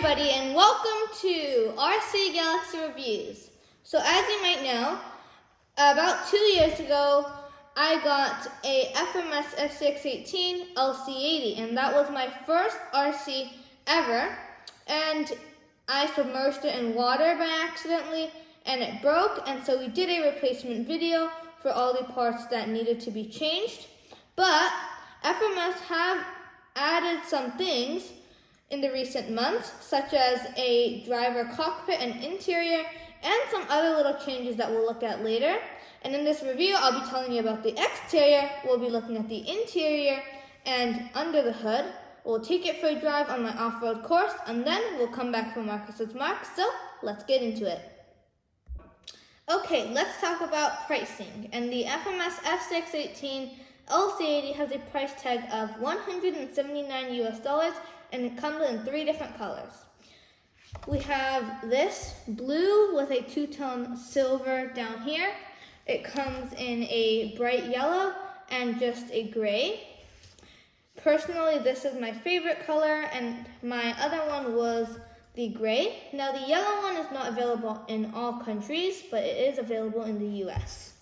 everybody, and welcome to RC Galaxy Reviews. So as you might know, about 2 years ago, I got a FMS LC80 LC80, and that was my first RC ever. And I submerged it in water by accidentally, and it broke, and so we did a replacement video for all the parts that needed to be changed. But FMS have added some things in the recent months, such as a driver cockpit and interior, and some other little changes that we'll look at later. And in this review, I'll be telling you about the exterior, we'll be looking at the interior, and under the hood. We'll take it for a drive on my off-road course, and then we'll come back for Marcus's marks, so let's get into it. Okay, let's talk about pricing. And the FMS LC80 LC80 has a price tag of $179 US, and it comes in 3 different colors. We have this blue with a two-tone silver down here. It comes in a bright yellow and just a gray. Personally, this is my favorite color, and my other one was the gray. Now, the yellow one is not available in all countries, but it is available in the US.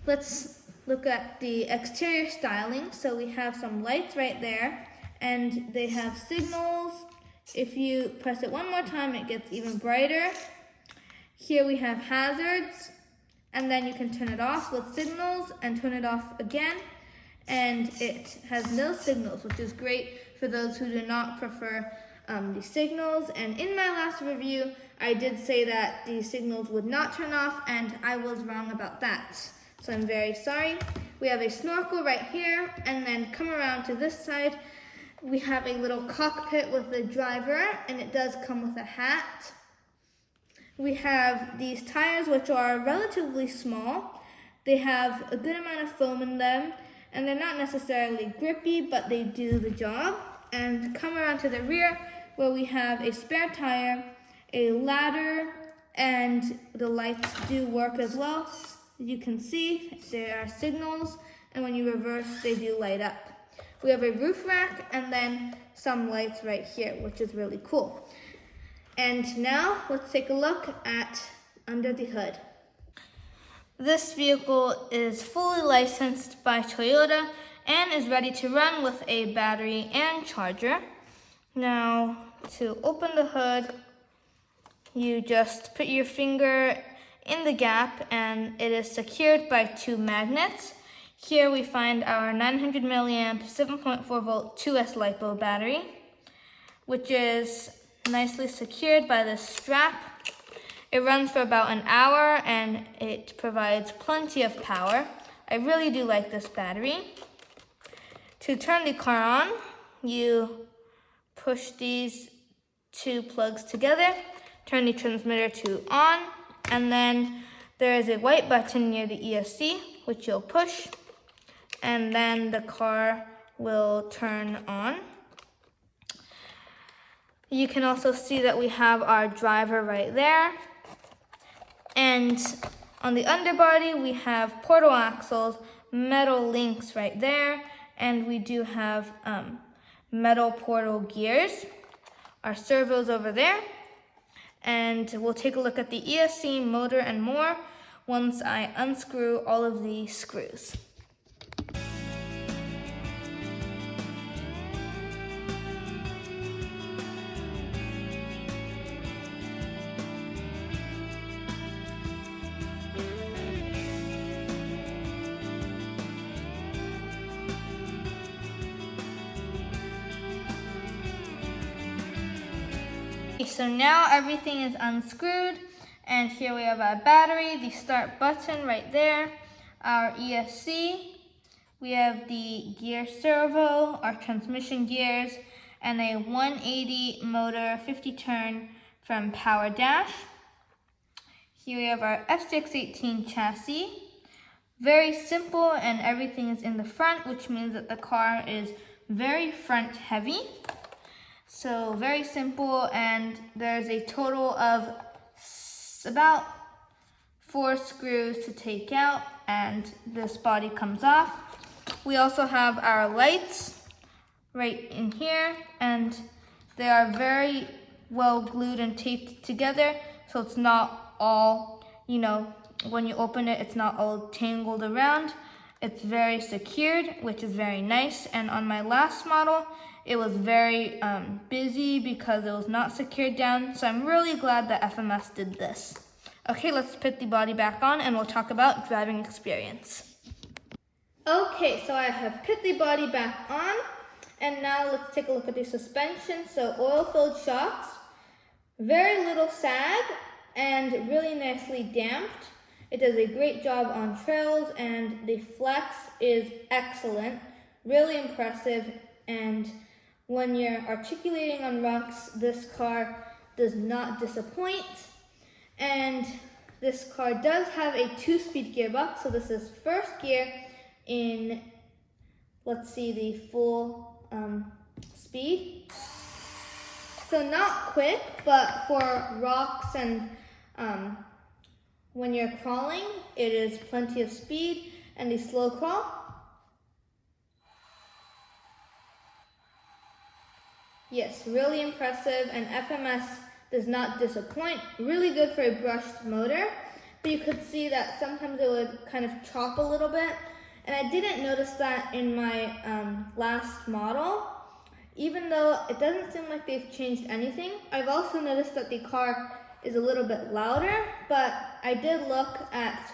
Let's look at the exterior styling. So we have some lights right there, and they have signals. If you press it one more time, it gets even brighter. Here we have hazards, and then you can turn it off with signals and turn it off again. And it has no signals, which is great for those who do not prefer the signals. And in my last review, I did say that the signals would not turn off, and I was wrong about that. So I'm very sorry. We have a snorkel right here, and then come around to this side. We have a little cockpit with the driver, and it does come with a hat. We have these tires, which are relatively small. They have a good amount of foam in them, and they're not necessarily grippy, but they do the job. And come around to the rear, where we have a spare tire, a ladder, and the lights do work as well. As you can see, there are signals, and when you reverse, they do light up. We have a roof rack, and then some lights right here, which is really cool. And now, let's take a look at under the hood. This vehicle is fully licensed by Toyota and is ready to run with a battery and charger. Now, to open the hood, you just put your finger in the gap, and it is secured by 2 magnets. Here we find our 900 milliamp 7.4 volt 2S LiPo battery, which is nicely secured by this strap. It runs for about an hour, and it provides plenty of power. I really do like this battery. To turn the car on, you push these 2 plugs together, turn the transmitter to on, and then there is a white button near the ESC, which you'll push, and then the car will turn on. You can also see that we have our driver right there. And on the underbody, we have portal axles, metal links right there, and we do have metal portal gears. Our servos over there. And we'll take a look at the ESC, motor, and more once I unscrew all of the screws. So now everything is unscrewed, and here we have our battery, the start button right there, our ESC, we have the gear servo, our transmission gears, and a 180 motor 50 turn from Power Dash. Here we have our F618 chassis. Very simple, and everything is in the front, which means that the car is very front heavy. So very simple, and there's a total of about 4 screws to take out, and this body comes off. We also have our lights right in here, and They are very well glued and taped together, so it's not all, you know, when you open it, it's not all tangled around. It's very secured, which is very nice. And on my last model, it was very busy because it was not secured down. So I'm really glad that FMS did this. Okay, let's put the body back on and we'll talk about driving experience. Okay, so I have put the body back on, and now let's take a look at the suspension. So oil-filled shocks, very little sag, and really nicely damped. It does a great job on trails, and the flex is excellent, really impressive. And when you're articulating on rocks, this car does not disappoint. And this car does have a 2-speed gearbox, so this is first gear in, let's see, the full speed. So not quick, but for rocks and when you're crawling, it is plenty of speed. And the slow crawl, yes, really impressive. And FMS does not disappoint. Really good for a brushed motor, but you could see that sometimes it would kind of chop a little bit. And I didn't notice that in my last model, even though it doesn't seem like they've changed anything. I've also noticed that the car is a little bit louder, but I did look at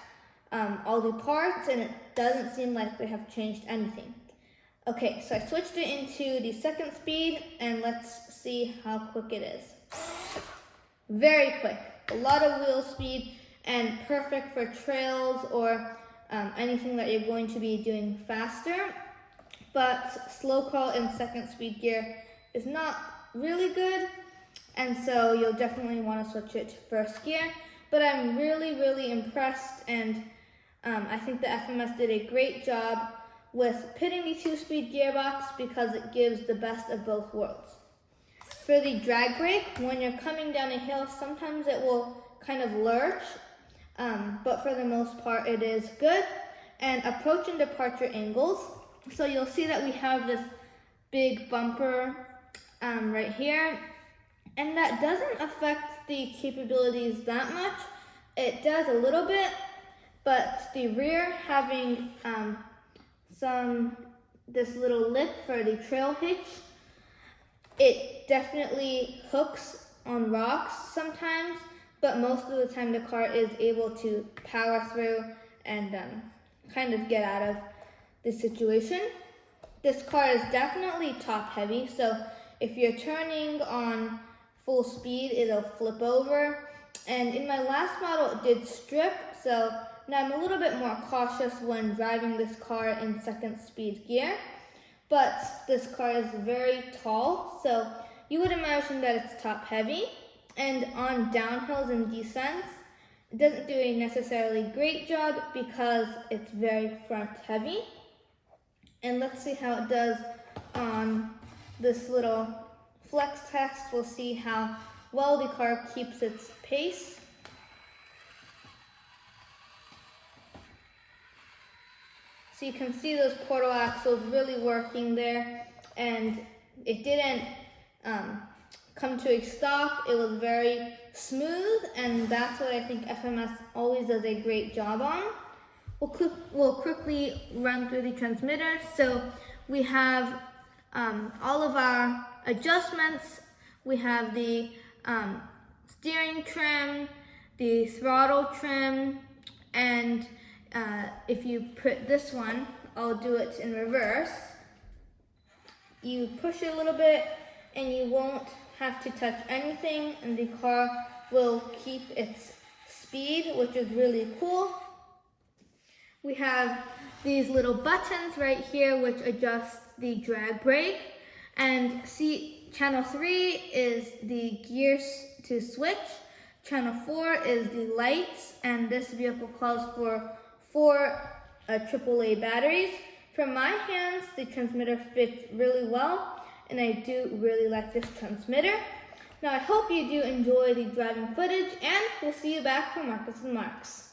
all the parts and it doesn't seem like they have changed anything. Okay, so I switched it into the second speed and let's see how quick it is. Very quick, a lot of wheel speed and perfect for trails or anything that you're going to be doing faster. But slow crawl in second speed gear is not really good, and so you'll definitely want to switch it to first gear. But I'm really impressed, and I think the FMS did a great job with pitting the 2-speed gearbox because it gives the best of both worlds. For the drag brake, when you're coming down a hill, sometimes it will kind of lurch, but for the most part it is good. And approach and departure angles, so you'll see that we have this big bumper right here, and that doesn't affect the capabilities that much. It does a little bit, but the rear having this little lip for the trail hitch, it definitely hooks on rocks sometimes, but most of the time the car is able to power through and kind of get out of the situation. This car is definitely top heavy, so if you're turning on full speed, it'll flip over. And in my last model, it did strip, so now I'm a little bit more cautious when driving this car in second speed gear. But this car is very tall, so you would imagine that it's top heavy. And on downhills and descents, it doesn't do a necessarily great job because it's very front heavy. And let's see how it does on this little flex test. We'll see how well the car keeps its pace. So you can see those portal axles really working there, and it didn't come to a stop. It was very smooth, and that's what I think FMS always does a great job on. We'll quickly run through the transmitter. So we have all of our adjustments. We have the steering trim, the throttle trim, and if you put this one, I'll do it in reverse. You push it a little bit and you won't have to touch anything, and the car will keep its speed, which is really cool. We have these little buttons right here which adjust the drag brake, and see, channel 3 is the gears to switch, channel 4 is the lights, and this vehicle calls for 4 AAA batteries. From my hands, the transmitter fits really well, and I do really like this transmitter. Now I hope you do enjoy the driving footage, and we'll see you back for Marcus and Marks.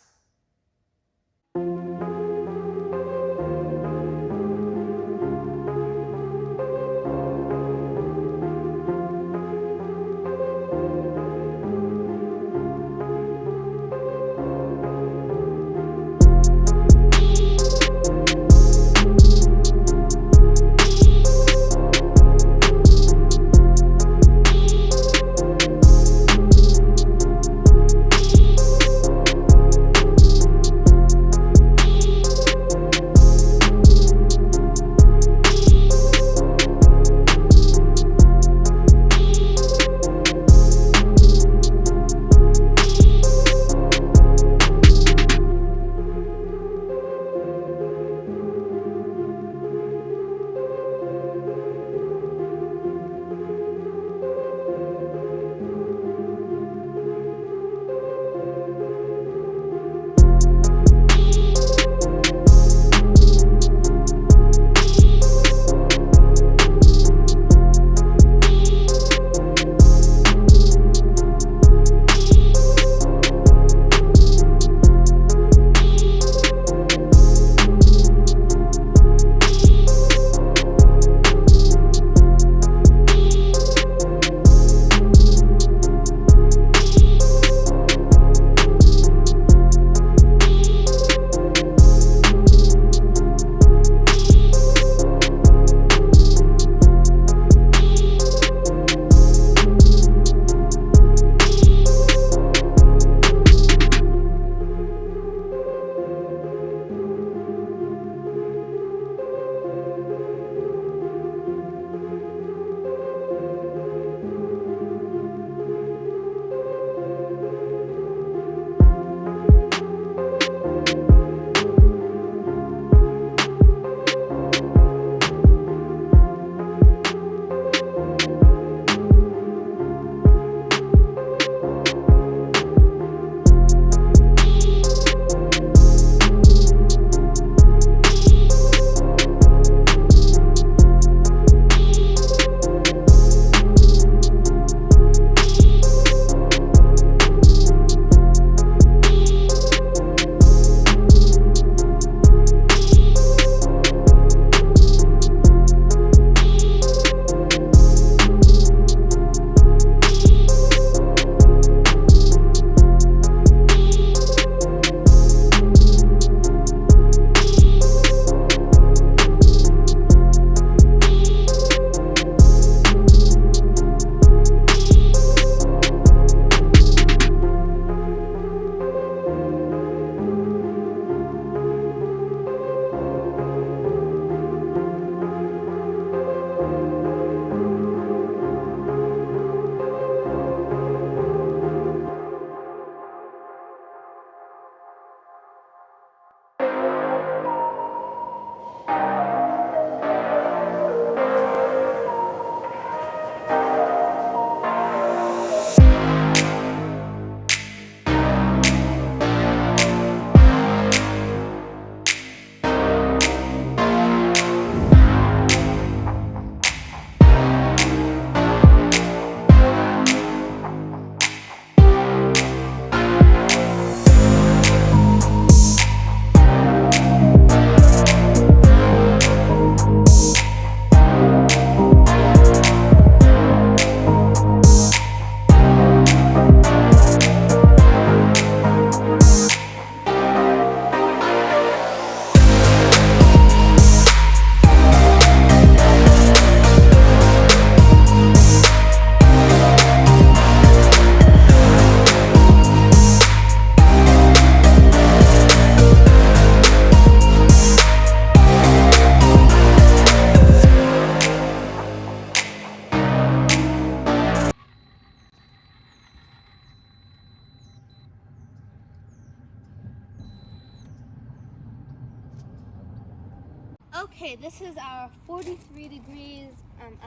Okay, this is our 43 degrees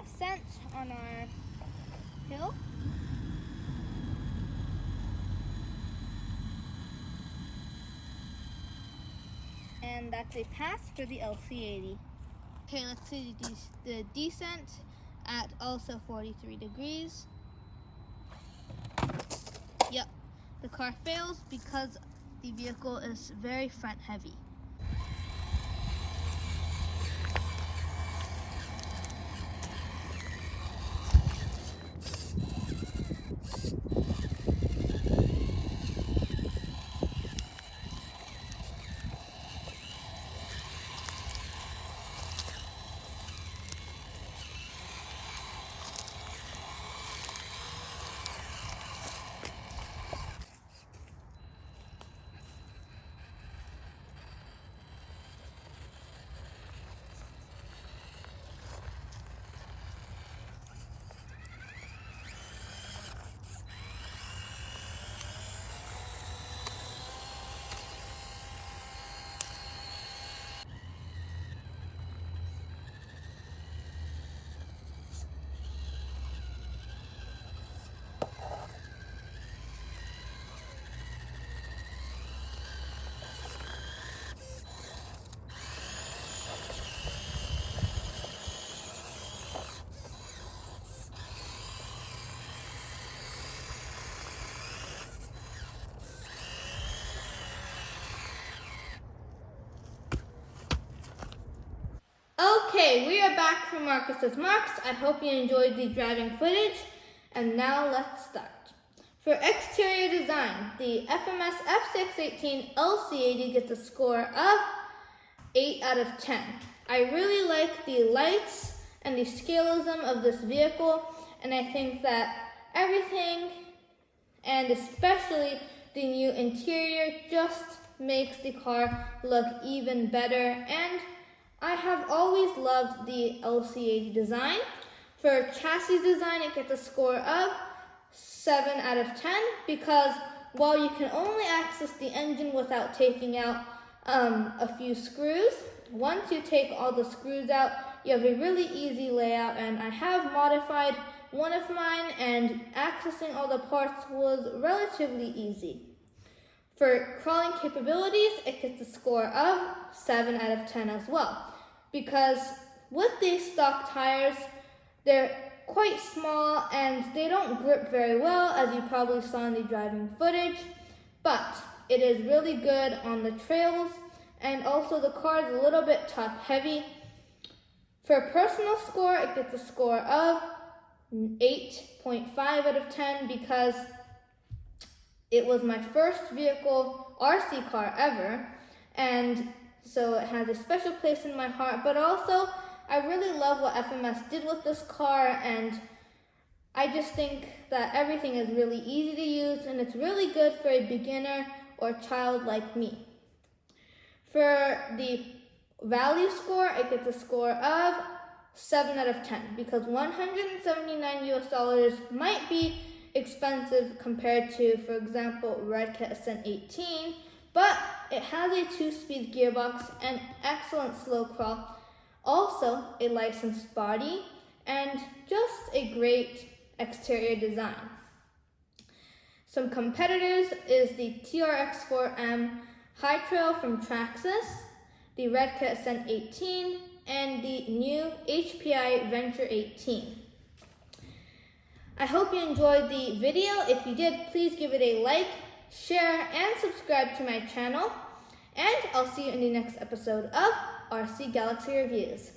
ascent on our hill. And that's a pass for the LC80. Okay, let's see the descent at also 43 degrees. Yep, the car fails because the vehicle is very front heavy. Okay, we are back from Marcus's Marks. I hope you enjoyed the driving footage. And now let's start. For exterior design, the FMS F618 LC80 gets a score of 8 out of 10. I really like the lights and the scaleism of this vehicle, and I think that everything, and especially the new interior, just makes the car look even better. And I have always loved the LC80 design. For chassis design, it gets a score of 7 out of 10 because while you can only access the engine without taking out a few screws, once you take all the screws out, you have a really easy layout, and I have modified one of mine, and accessing all the parts was relatively easy. For crawling capabilities, it gets a score of 7 out of 10 as well, because with these stock tires, they're quite small and they don't grip very well, as you probably saw in the driving footage, but it is really good on the trails, and also the car is a little bit top heavy. For personal score, it gets a score of 8.5 out of 10 because it was my first vehicle, RC car ever, and so it has a special place in my heart, but also I really love what FMS did with this car, and I just think that everything is really easy to use, and it's really good for a beginner or child like me. For the value score, it gets a score of 7 out of 10 because $179 might be expensive compared to, for example, Red Cat Ascent 18, but it has a 2-speed gearbox and excellent slow crawl, also a licensed body, and just a great exterior design. Some competitors is the TRX4M High Trail from Traxxas, the Red Cat Ascent 18, and the new HPI Venture 18. I hope you enjoyed the video. If you did, please give it a like, share, and subscribe to my channel. And I'll see you in the next episode of RC Galaxy Reviews.